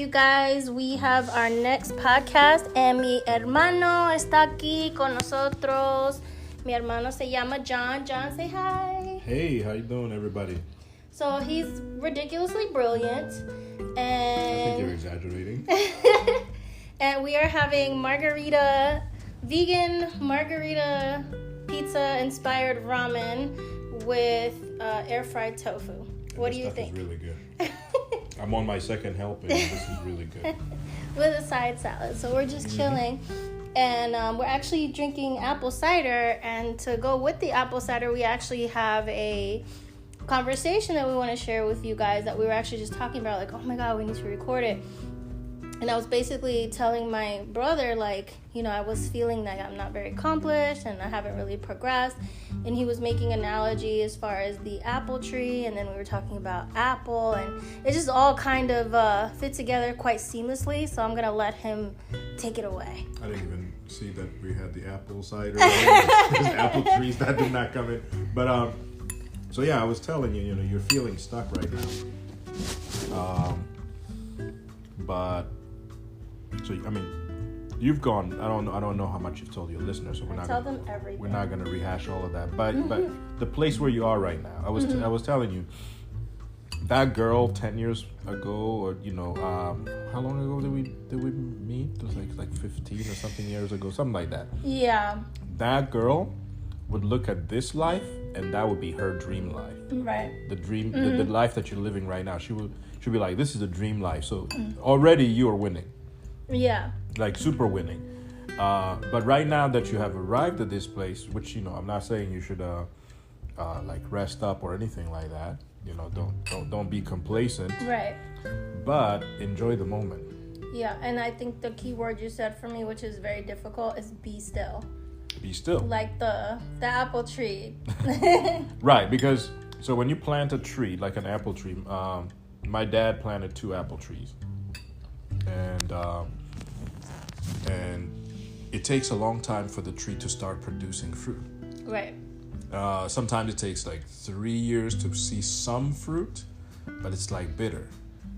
you guys. We have our next podcast, and mi hermano está aquí con nosotros. Mi hermano se llama John. John, say hi. Hey, how you doing, everybody? So he's ridiculously brilliant, and I think you're exaggerating. And we are having vegan margarita pizza inspired ramen with air fried tofu. What do you think? This is really good. I'm on my second helping. This is really good. With a side salad. So we're just chilling. And we're actually drinking apple cider. And to go with the apple cider, we actually have a conversation that we want to share with you guys that we were actually just talking about. Like, oh my God, we need to record it. And I was basically telling my brother, like, you know, I was feeling like I'm not very accomplished and I haven't really progressed. And he was making analogy as far as the apple tree. And then we were talking about apple. And it just all kind of fit together quite seamlessly. So I'm going to let him take it away. I didn't even see that we had the apple cider. Apple trees, that did not come in. But, so yeah, I was telling you, you know, you're feeling stuck right now. But... So I mean, you've gone. I don't know how much you've told your listeners. So tell them everything. We're not going to rehash all of that. But the place where you are right now, I was telling you, that girl 10 years ago, or you know, how long ago did we meet? It was like 15 or something years ago, something like that. Yeah. That girl would look at this life, and that would be her dream life. Right. The dream, the life that you're living right now. She'll be like, this is a dream life. So already you are winning. Yeah. Like super winning. But right now that you have arrived at this place, which, you know, I'm not saying you should like rest up or anything like that. You know, don't be complacent. Right. But enjoy the moment. Yeah, and I think the key word you said for me, which is very difficult, is be still. Be still. Like the apple tree. Right, because so when you plant a tree, like an apple tree, my dad planted 2 apple trees. And it takes a long time for the tree to start producing fruit. Right. Sometimes it takes like 3 years to see some fruit, but it's like bitter.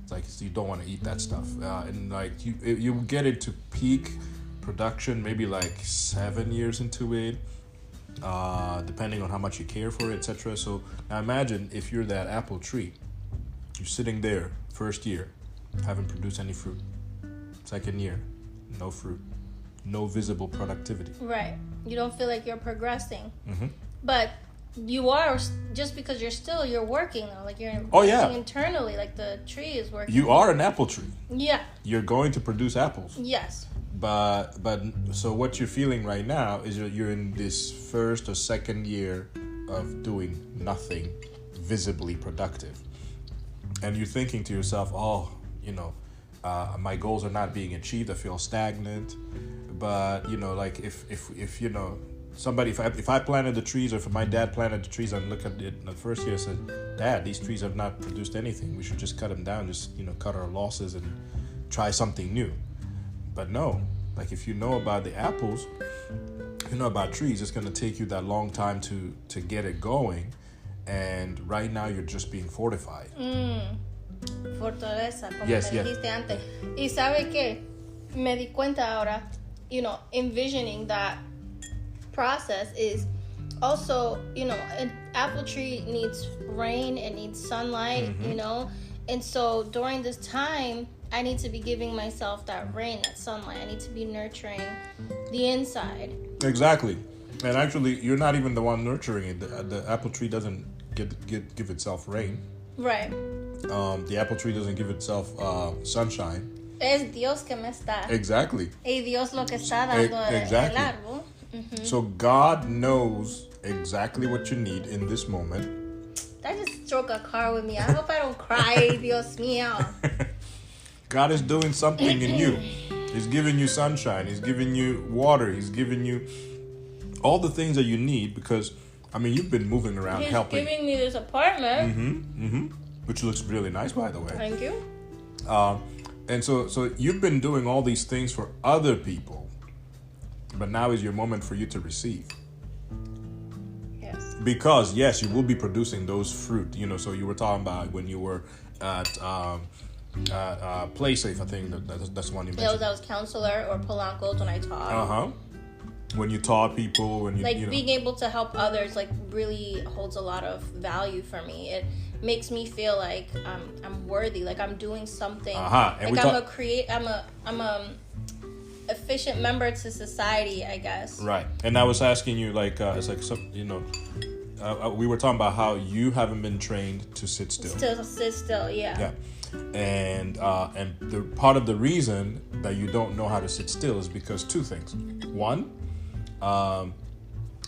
It's like you don't want to eat that stuff. And like you get into peak production maybe like 7 years into it, depending on how much you care for it, etc. So now imagine if you're that apple tree, you're sitting there first year, haven't produced any fruit. Second year, no fruit, no visible productivity. Right. You don't feel like you're progressing. Mm-hmm. But you are, just because you're working though. Like you're working internally, like the tree is working. You are an apple tree. Yeah. You're going to produce apples. Yes. But so what you're feeling right now is you're in this first or second year of doing nothing visibly productive. And you're thinking to yourself, oh, you know, my goals are not being achieved. I feel stagnant. But, you know, like if you know, somebody, if I planted the trees, or if my dad planted the trees, and look at it in the first year and said, Dad, these trees have not produced anything. We should just cut them down, just, you know, cut our losses and try something new. But no, like if you know about the apples, you know about trees, it's going to take you that long time to get it going. And right now you're just being fortified. Fortaleza, como me dijiste antes. Y sabe que me di cuenta ahora, you know, envisioning that process is also, you know, an apple tree needs rain, it needs sunlight, you know, and so during this time, I need to be giving myself that rain, that sunlight. I need to be nurturing the inside. Exactly. And actually, you're not even the one nurturing it. The apple tree doesn't give itself rain. Right. The apple tree doesn't give itself sunshine. Es Dios que me está. Exactly. Y Dios lo que está dando exactly. el árbol. Mm-hmm. So God knows exactly what you need in this moment. That just struck a car with me. I hope I don't cry, Dios mío. God is doing something in you. He's giving you sunshine. He's giving you water. He's giving you all the things that you need, because, I mean, you've been moving around helping. He's giving me this apartment. Which looks really nice, by the way. Thank you. And so you've been doing all these things for other people, but now is your moment for you to receive. Yes. Because, yes, you will be producing those fruit. You know, so you were talking about when you were at Play Safe, I think that's one you mentioned. That was counselor or Polanco's when I taught. When you taught people, when you like you know. being able to help others, like really holds a lot of value for me. It makes me feel like I'm worthy, like I'm doing something. And like I'm a efficient member to society, I guess. Right. And I was asking you, like, it's like some, we were talking about how you haven't been trained to sit still. Sit still, yeah. Yeah. And the part of the reason that you don't know how to sit still is because two things. One,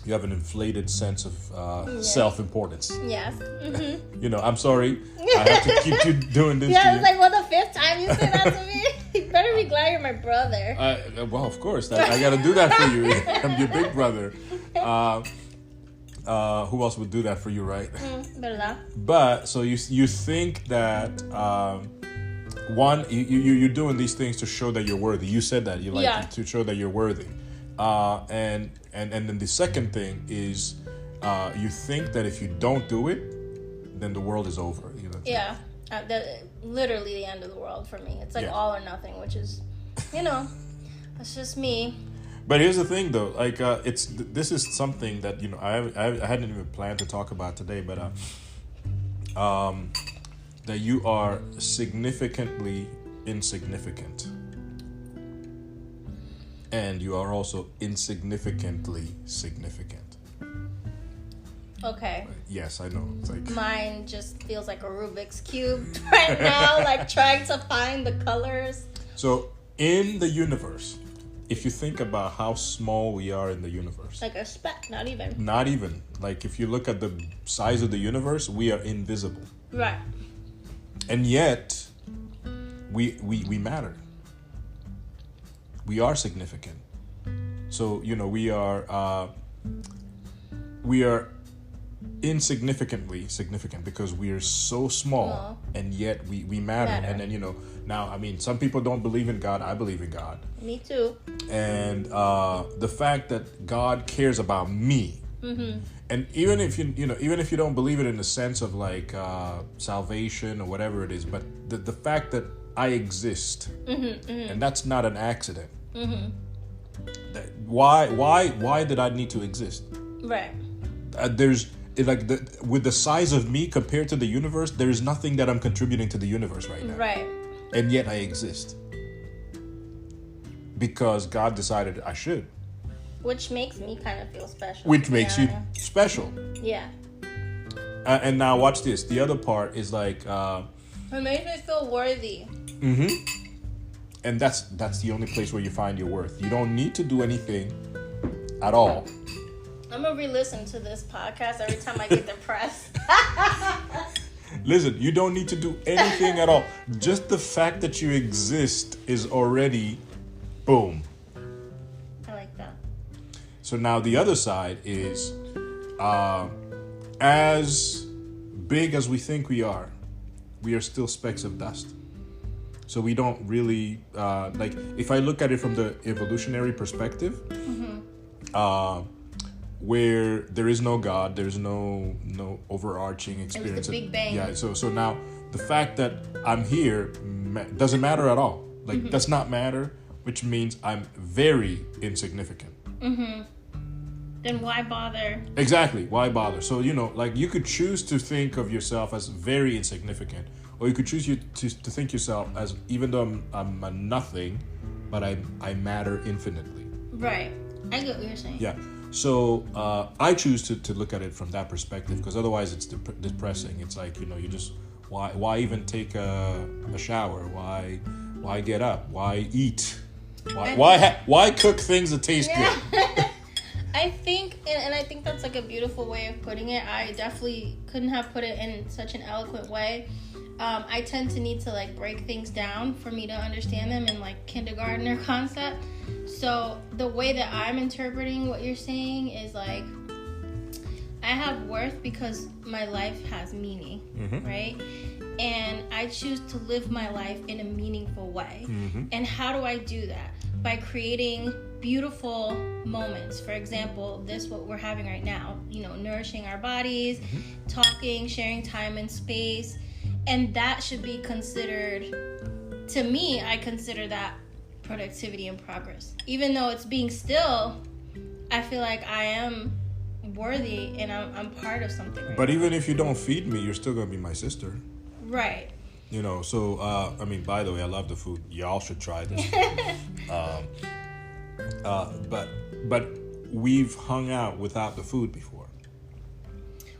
you have an inflated sense of self-importance. Yes. Mm-hmm. I'm sorry. I have to keep you doing this. Yeah, it's like, well, the fifth time you say that to me. You better be glad you're my brother. Well, of course. I got to do that for you. I'm your big brother. Who else would do that for you, right? ¿Verdad? But so you think that one, you're doing these things to show that you're worthy. You said that you like to show that you're worthy, and then the second thing is you think that if you don't do it, then the world is over. Yeah, literally the end of the world for me. It's like all or nothing, which is, that's just me. But here's the thing, though. Like, this is something that I hadn't even planned to talk about today, but that you are significantly insignificant, and you are also insignificantly significant. Okay. Yes, I know. It's like mine just feels like a Rubik's Cube right now, like trying to find the colors. So, in the universe, if you think about how small we are in the universe. Like a speck, not even. Not even. Like, if you look at the size of the universe, we are invisible. Right. And yet, we matter. We are significant. So, we are insignificantly significant because we are so small, and yet we matter. And then now, I mean, some people don't believe in God. I believe in God. Me too. And the fact that God cares about me, and even if you don't believe it in the sense of like salvation or whatever it is, but the fact that I exist, and that's not an accident. That why did I need to exist? Right. With the size of me compared to the universe, there is nothing that I'm contributing to the universe right now. Right. And yet I exist. Because God decided I should. Which makes me kind of feel special. Which makes you special. Yeah. And now watch this. The other part is like... it makes me feel worthy. And that's the only place where you find your worth. You don't need to do anything at all. I'm going to re-listen to this podcast every time I get depressed. Listen, you don't need to do anything at all. Just the fact that you exist is already, boom. I like that. So now the other side is, as big as we think we are still specks of dust. So we don't really, if I look at it from the evolutionary perspective, where there is no God, there's no overarching experience. It was the Big Bang. Yeah, so now the fact that I'm here doesn't matter at all. Like, does not matter, which means I'm very insignificant. Then why bother? Exactly, why bother? So, you could choose to think of yourself as very insignificant, or you could choose to think yourself as, even though I'm a nothing, but I matter infinitely. Right. I get what you're saying. Yeah. So I choose to look at it from that perspective, because otherwise it's depressing. It's like, you just, why even take a shower? Why get up? Why eat? Why cook things that taste good? I think, and I think that's like a beautiful way of putting it. I definitely couldn't have put it in such an eloquent way. I tend to need to like break things down for me to understand them in like kindergartner concept. So the way that I'm interpreting what you're saying is like, I have worth because my life has meaning, right? And I choose to live my life in a meaningful way. And how do I do that? By creating beautiful moments. For example, this what we're having right now, nourishing our bodies, talking, sharing time and space. And that should be considered, to me, I consider that productivity and progress. Even though it's being still, I feel like I am worthy and I'm part of something. Right but now. even if you don't feed me, you're still gonna be my sister. Right. You know, so I mean, by the way, I love the food. Y'all should try this. But we've hung out without the food before.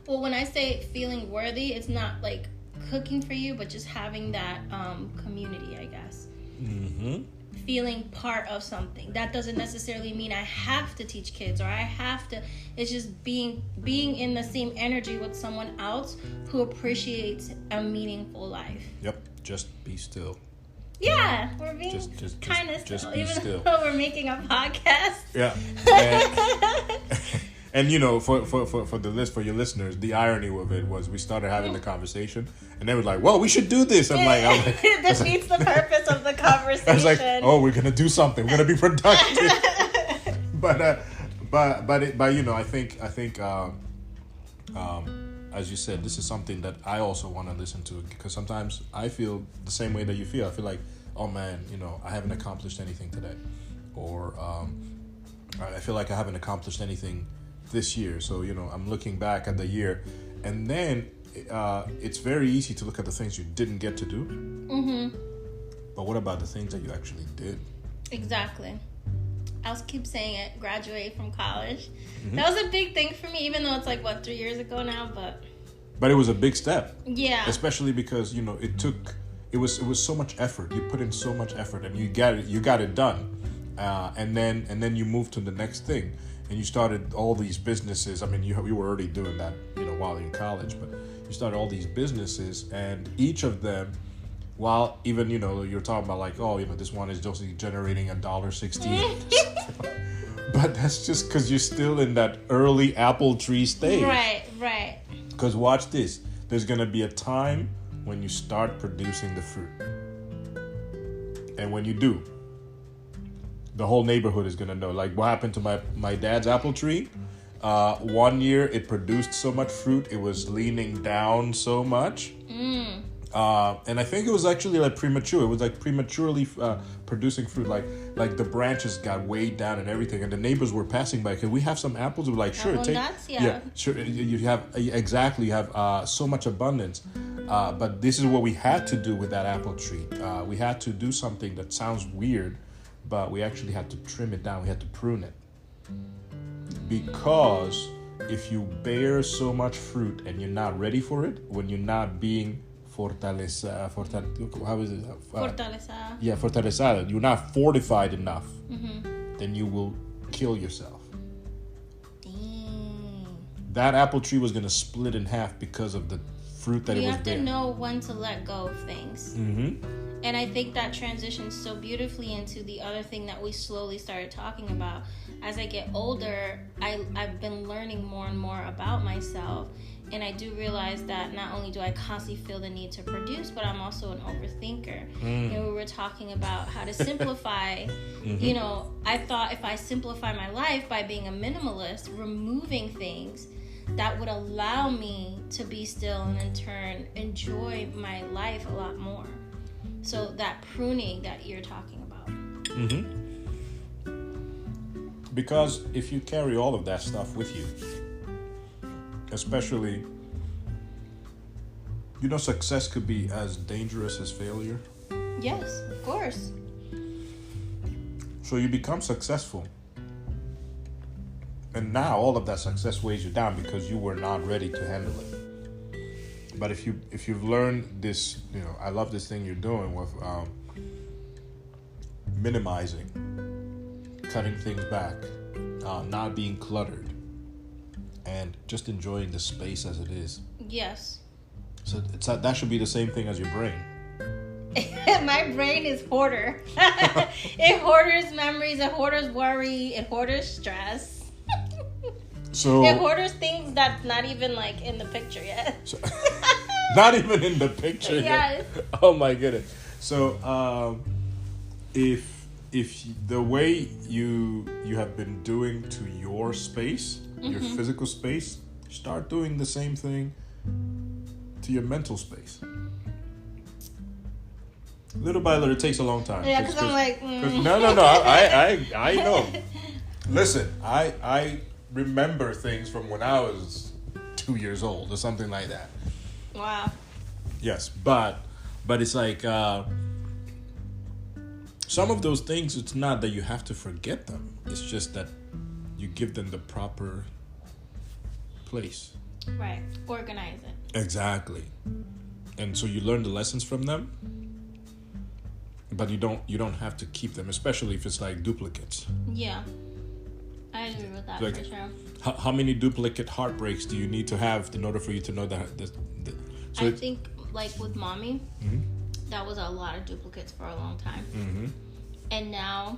Well, when I say feeling worthy, it's not like cooking for you, but just having that community, I guess. Mm-hmm. Feeling part of something. That doesn't necessarily mean I have to teach kids or I have to. It's just being in the same energy with someone else who appreciates a meaningful life. Yep. Just be still. Yeah, we're being kind of still, even though we're making a podcast. Yeah. And you know, for your listeners, the irony of it was we started having the conversation, and they were like, "Well, we should do this." I'm like, this defeats the purpose of the conversation. I was like, "Oh, we're gonna do something. We're gonna be productive." but you know, I think as you said, this is something that I also want to listen to, because sometimes I feel the same way that you feel. I feel like, oh man, you know, I haven't accomplished anything today, or I feel like I haven't accomplished anything this year. So, you know, I'm looking back at the year, and then it's very easy to look at the things you didn't get to do. Mm-hmm. But what about the things that you actually did? Exactly. I'll keep saying it. Graduate from college. Mm-hmm. That was a big thing for me, even though it's like 3 years ago now. But it was a big step. Yeah. Especially because, you know, it was so much effort. You put in so much effort, and you got it done. And then you moved to the next thing, and you started all these businesses. I mean, you were already doing that, you know, while in college, but you started all these businesses, and each of them, while even, you know, you're talking about like, oh, you know, this one is just generating $1.60, but that's just because you're still in that early apple tree stage. Right. Because watch this, there's gonna be a time when you start producing the fruit, and when you do, the whole neighborhood is gonna know. Like what happened to my dad's apple tree. 1 year it produced so much fruit, it was leaning down so much. And I think it was actually like premature. It was like prematurely producing fruit. Like the branches got weighed down and everything. And the neighbors were passing by. Can we have some apples? We're like, sure, take. Nuts, yeah, sure. You have exactly. You have so much abundance. But this is what we had to do with that apple tree. We had to do something that sounds weird, but we actually had to trim it down. We had to prune it, because if you bear so much fruit and you're not ready for it, when you're not being fortalezada. You're not fortified enough. Mm-hmm. Then you will kill yourself. Dang. That apple tree was gonna split in half because of the fruit that it was. You have there. to know when to let go of things. Mm-hmm. And I think that transitions so beautifully into the other thing that we slowly started talking about. As I get older, I've been learning more and more about myself. And I do realize that not only do I constantly feel the need to produce, but I'm also an overthinker. And we were talking about how to simplify. Mm-hmm. You know, I thought if I simplify my life by being a minimalist, removing things, that would allow me to be still and in turn enjoy my life a lot more. So that pruning that you're talking about. Mm-hmm. Because if you carry all of that stuff with you, especially, you know, success could be as dangerous as failure. Yes, of course. So you become successful, and now all of that success weighs you down because you were not ready to handle it. But if you've learned this, you know, I love this thing you're doing with minimizing, cutting things back, not being cluttered, and just enjoying the space as it is. Yes. So that should be the same thing as your brain. My brain is hoarder. It hoarders memories, it hoarders worry, it hoarders stress. So it hoarders things that's not even like in the picture yet. So, not even in the picture yet. Oh my goodness. So if the way you have been doing to your space, mm-hmm. your physical space, start doing the same thing to your mental space. Little by little, it takes a long time. Yeah, because I'm like... No. I know. Listen, I remember things from when I was 2 years old or something like that. Wow. Yes, but it's like some of those things, it's not that you have to forget them. It's just that you give them the proper place. Right. Organize it. Exactly. And so you learn the lessons from them, but you don't have to keep them, especially if it's like duplicates. Yeah. I agree with that, like, for sure. How many duplicate heartbreaks do you need to have in order for you to know that? I think, like with mommy, mm-hmm. that was a lot of duplicates for a long time. Mm-hmm. And now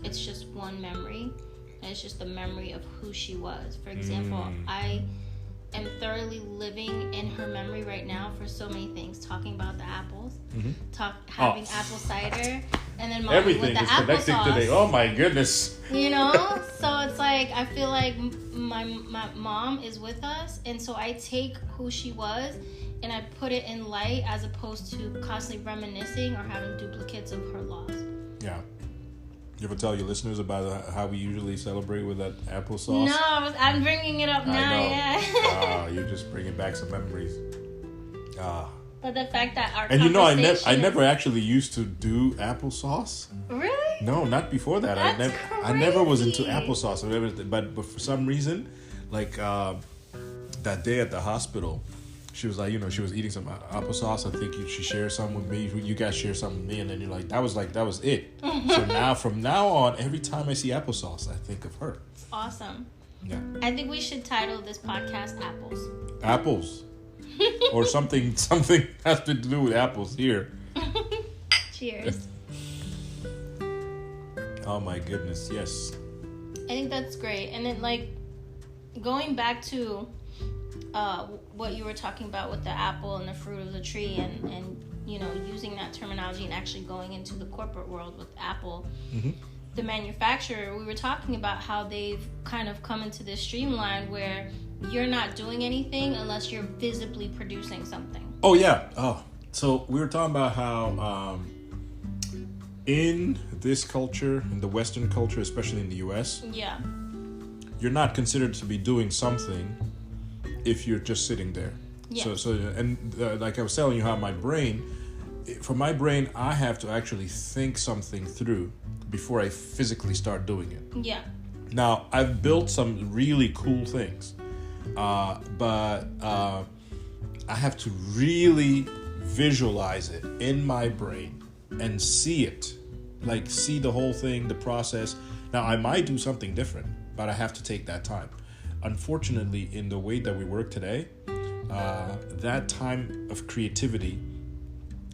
it's just one memory. And it's just the memory of who she was. For example, I am thoroughly living in her memory right now for so many things. Talking about the apples, having apple cider, and then mommy everything with the is applesauce. connected today. Oh my goodness! You know, so it's like I feel like my mom is with us, and so I take who she was and I put it in light as opposed to constantly reminiscing or having duplicates of her loss. Yeah. You ever tell your listeners about how we usually celebrate with that applesauce? No, I'm bringing it up now. I know. Yeah. You're just bringing back some memories. But the fact that our and you know, I never actually used to do applesauce. Really? No, not before that. That's I never was into applesauce or everything. But for some reason, like that day at the hospital, she was like, she was eating some applesauce. I think she shared some with me. You guys share some with me, and then you're like, that was it. So now, from now on, every time I see applesauce, I think of her. It's awesome. Yeah. I think we should title this podcast "Apples." Apples, or something has to do with apples here. Cheers. Oh my goodness, yes. I think that's great, and then like going back to what you were talking about with the apple and the fruit of the tree, and using that terminology and actually going into the corporate world with Apple. Mm-hmm. The manufacturer, we were talking about how they've kind of come into this streamline where you're not doing anything unless you're visibly producing something. Oh yeah. Oh, so we were talking about how in this culture, in the Western culture, especially in the U.S., yeah, you're not considered to be doing something if you're just sitting there. Yeah. So like I was telling you, how for my brain, I have to actually think something through before I physically start doing it. Yeah. Now, I've built some really cool things, but I have to really visualize it in my brain and see it, like see the whole thing, the process. Now, I might do something different, but I have to take that time. Unfortunately, in the way that we work today, that time of creativity,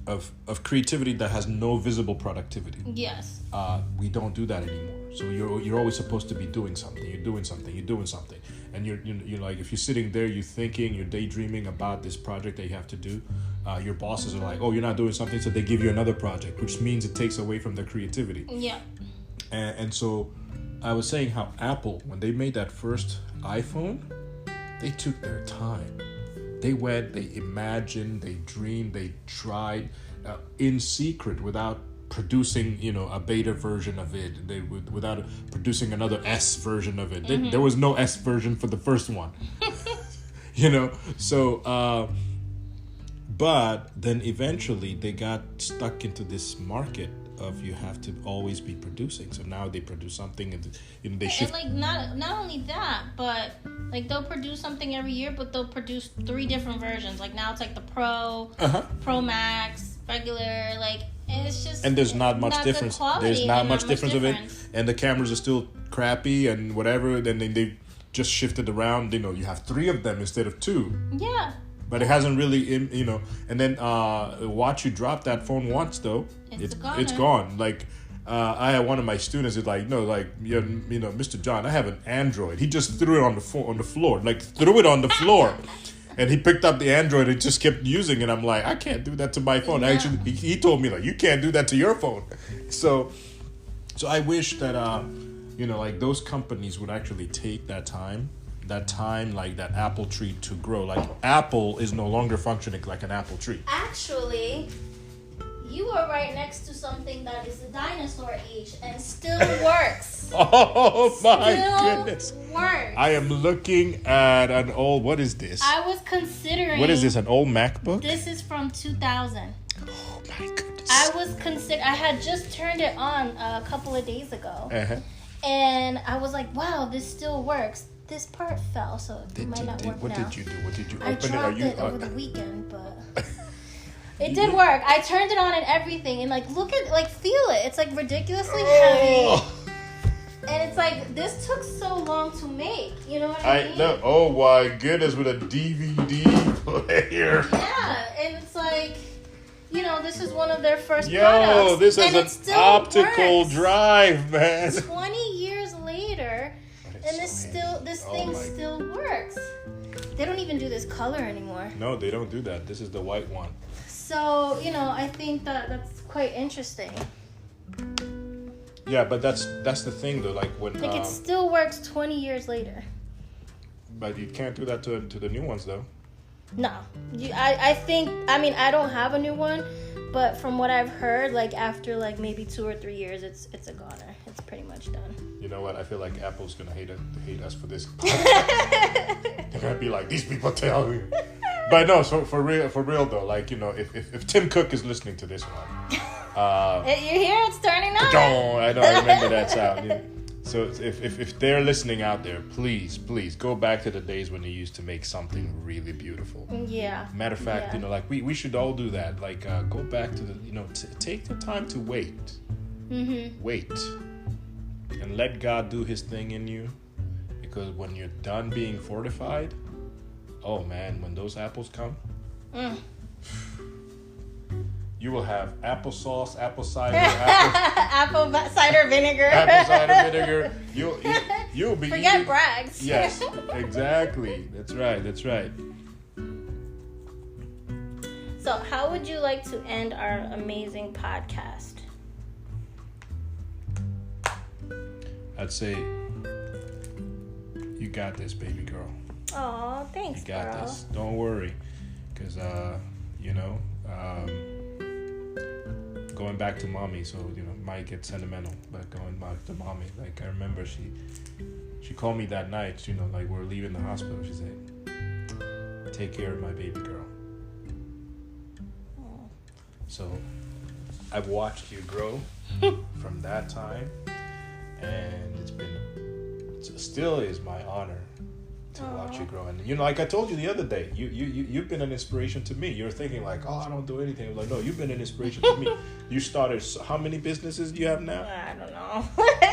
of creativity that has no visible productivity. Yes. We don't do that anymore. So you're always supposed to be doing something. You're doing something, and you're like, if you're sitting there, you're thinking, you're daydreaming about this project that you have to do. Your bosses are like, oh, you're not doing something, so they give you another project, which means it takes away from their creativity. Yeah. And so I was saying how Apple, when they made that first iPhone, they took their time. They went, they imagined, they dreamed, they tried in secret without producing, a beta version of it. Without producing another S version of it. Mm-hmm. There was no S version for the first one. So, but then eventually they got stuck into this market of you have to always be producing. So now they produce something and they shift. And like not only that, but like they'll produce something every year, but they'll produce 3 different versions. Like now it's like the Pro, Pro Max, regular, like, and it's just, and there's not much difference. There's not much difference of it, and the cameras are still crappy and whatever. Then they just shifted around. You have 3 of them instead of 2. Yeah. But it hasn't really, and then watch you drop that phone once though, it's gone. Like I had one of my students is like, Mr. John, I have an Android. He just threw it on the floor, like threw it on the floor, and he picked up the Android and just kept using it. I'm like, I can't do that to my phone. Yeah. Actually, he told me like, you can't do that to your phone. So I wish that like those companies would actually take that time, like that apple tree to grow. Like Apple is no longer functioning like an apple tree. Actually, you are right next to something that is a dinosaur age and still works. Oh my Still goodness. works. I am looking at an old, what is this? I was considering. What is this, an old MacBook? This is from 2000. Oh my goodness. I had just turned it on a couple of days ago. Uh-huh. And I was like, wow, this still works. This part fell, so it might not work what now. did you do? What did you I open dropped it? it over the weekend, but it did work. I turned it on and everything, and like feel it. It's like ridiculously heavy, and it's like this took so long to make. You know what I mean? Oh my goodness, with a DVD player. Yeah, and it's like, this is one of their first Yo, products. this is an optical drive, man. 20 years later, and this thing still works. They don't even do this color anymore. No, they don't do that. This is the white one. So, I think that's quite interesting. Yeah, but that's the thing though. Like when it still works 20 years later. But you can't do that to the new ones though. No, I think. I mean, I don't have a new one, but from what I've heard, like after like maybe 2 or 3 years, it's a goner. It's pretty much done. You know what? I feel like Apple's gonna hate us for this. They're gonna be like, these people tell me. But no, so for real though, like if Tim Cook is listening to this one, you hear it's turning on. I know, I remember that sound. Yeah. So if they're listening out there, please go back to the days when you used to make something really beautiful. Yeah. Matter of fact, like we should all do that. Like go back to the take the time to wait. Mm-hmm. Wait, and let God do His thing in you, because when you're done being fortified, oh man, when those apples come, you will have applesauce, apple cider, apple cider vinegar. Apple cider vinegar. You'll be forget eating. Bragg's. Yes, exactly. That's right. So, how would you like to end our amazing podcast? I'd say, you got this, baby girl. Oh, thanks, You got girl. this. Don't worry, because going back to mommy, so might get sentimental, but going back to mommy, like I remember she called me that night, like we're leaving the hospital. She said, take care of my baby girl. Oh. So I've watched you grow from that time, and it still is my honor to watch you grow. And like I told you the other day, you've been an inspiration to me. You're thinking like, oh, I don't do anything. I was like, no, you've been an inspiration to me. You started, how many businesses do you have now? I don't know.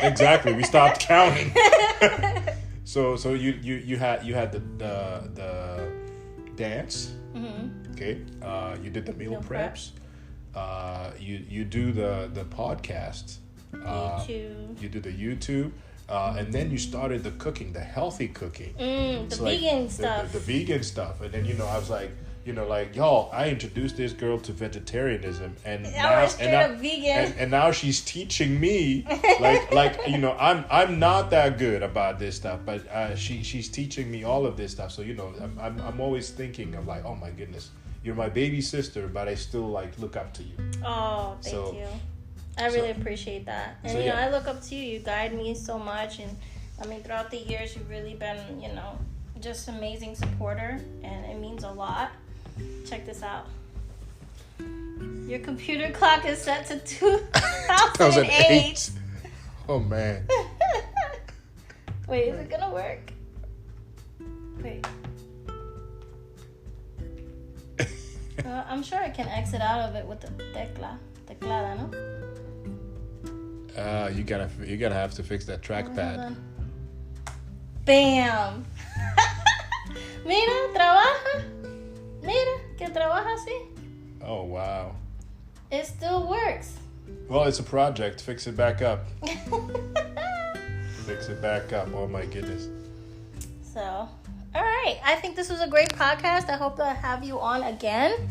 Exactly, we stopped counting. So you had the dance. Mm-hmm. Okay, you did the meal preps. You do the podcast. YouTube. You do the YouTube. And then you started the cooking, the healthy cooking. The vegan stuff. The vegan stuff. And then, I was like, y'all, I introduced this girl to vegetarianism. And now she's teaching me, I'm not that good about this stuff, but she's teaching me all of this stuff. So, I'm always thinking of like, oh my goodness, you're my baby sister, but I still look up to you. Oh, thank you. I really appreciate that. And, I look up to you. You guide me so much. And, I mean, throughout the years, you've really been, just an amazing supporter. And it means a lot. Check this out. Your computer clock is set to 2008. Oh, man. Wait, is it going to work? Wait. I'm sure I can exit out of it with the teclada, no? You gotta have to fix that trackpad. Bam. Mira, trabaja. Mira, que trabaja así. Oh wow. It still works. Well, it's a project. Fix it back up. Fix it back up. Oh my goodness. So, all right. I think this was a great podcast. I hope to have you on again.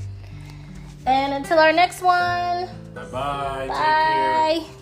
And until our next one. Bye-bye. Bye. Take care.